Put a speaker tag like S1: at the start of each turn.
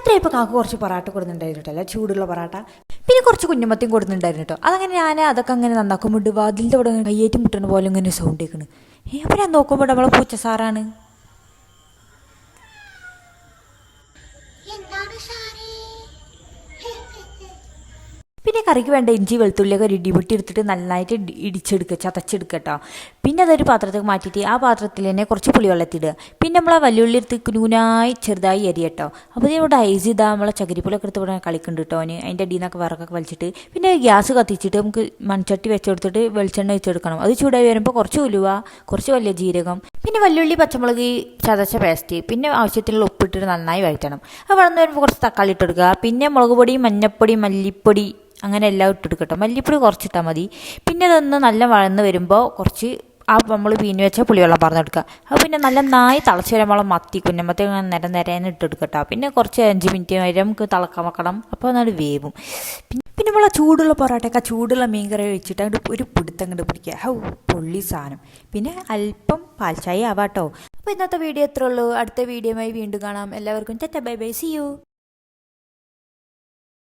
S1: രാത്രിയായപ്പോൾ കാക്ക കുറച്ച് പൊറാട്ട കൊടുക്കുന്നുണ്ടായിരുന്നു കേട്ടോ, അല്ല ചൂടുള്ള പൊറാട്ട. പിന്നെ കുറച്ച് കുഞ്ഞമ്മത്തിയും കൊടുക്കുന്നുണ്ടായിരുന്നു കേട്ടോ. അതങ്ങനെ ഞാൻ അതൊക്കെ അങ്ങനെ നന്നാക്കുമ്പോൾ വാതിലിൻ്റെ അവിടെ കയ്യേറ്റി മുട്ടുന്ന പോലെ ഇങ്ങനെ സൗണ്ട് കേൾക്കണ്. അപ്പോൾ ഞാൻ നോക്കുമ്പോൾ നമ്മളെ പൂച്ച സാറാണ്. പിന്നെ കറിക്ക് വേണ്ട ഇഞ്ചി വെളുത്തുള്ളിയൊക്കെ ഒരു ഇടിപൊട്ടി എടുത്തിട്ട് നന്നായിട്ട് ഇടിച്ചെടുക്കുക, ചതച്ചെടുക്കുക കേട്ടോ. പിന്നെ അതൊരു പാത്രത്തേക്ക് മാറ്റിയിട്ട് ആ പാത്രത്തിൽ തന്നെ കുറച്ച് പുളിവെള്ളത്തിടുക. പിന്നെ നമ്മൾ ആ വല്യുള്ളി എടുത്ത് കുനുകുനായി ചെറുതായി അരി കേട്ടോ. അപ്പോൾ ഇതിനോട് ഐസ് ഇതാ നമ്മളെ ചകിരിപ്പുലൊക്കെ എടുത്ത് ഇവിടെ കളിക്കുന്നുണ്ട് കേട്ടോ. അതിൻ്റെ അടിയിൽ നിന്നൊക്കെ വിറകൊക്കെ വലിച്ചിട്ട് പിന്നെ ഗ്യാസ് കത്തിച്ചിട്ട് നമുക്ക് മൺചട്ടി വെച്ചെടുത്തിട്ട് വെളിച്ചെണ്ണ വെച്ചെടുക്കണം. അത് ചൂടായി വരുമ്പോൾ കുറച്ച് ഉലുവ, കുറച്ച് വലിയ ജീരകം, പിന്നെ വല്യുള്ളി പച്ചമുളക് ചതച്ച പേസ്റ്റ്, പിന്നെ ആവശ്യത്തിനുള്ള ഉപ്പിട്ടിട്ട് നന്നായി വഴറ്റണം. അത് വളർന്നു വരുമ്പോൾ കുറച്ച് തക്കാളി ഇട്ടെടുക്കുക. പിന്നെ മുളക് പൊടി, മഞ്ഞൾപ്പൊടി, മല്ലിപ്പൊടി അങ്ങനെ എല്ലാം ഇട്ടെടുക്കട്ടോ. മല്ലിപ്പൊടി കുറച്ചിട്ടാൽ മതി. പിന്നെ അതൊന്ന് നല്ല വഴന്ന് വരുമ്പോൾ കുറച്ച് ആ നമ്മൾ പീഞ്ഞ് വെച്ച പുളിവെള്ളം പറഞ്ഞെടുക്കുക. അപ്പോൾ പിന്നെ നല്ല നായി തിളച്ച് വരുമ്പോൾ മത്തി കുഞ്ഞമ്മത്തി നിരന്ന് ഇട്ടെടുക്കട്ടോ. പിന്നെ കുറച്ച് 5 മിനിറ്റ് വരെ നമുക്ക് തിളക്കാൻ വെക്കണം. അപ്പോൾ അത് വേവും. പിന്നെ നമ്മൾ ആ ചൂടുള്ള പൊറോട്ടയൊക്കെ ആ ചൂടുള്ള മീൻ കറി വെച്ചിട്ട് അങ്ങോട്ട് ഒരു പിടുത്തം അങ്ങോട്ട് പിടിക്കുക. ഹൗ പൊള്ളി സാധനം. പിന്നെ അല്പം പാൽച്ചായ ആവാട്ടോ. അപ്പോൾ ഇന്നത്തെ വീഡിയോ എത്ര ഉള്ളൂ. അടുത്ത വീഡിയോയുമായി വീണ്ടും കാണാം. എല്ലാവർക്കും tata bye bye, see U.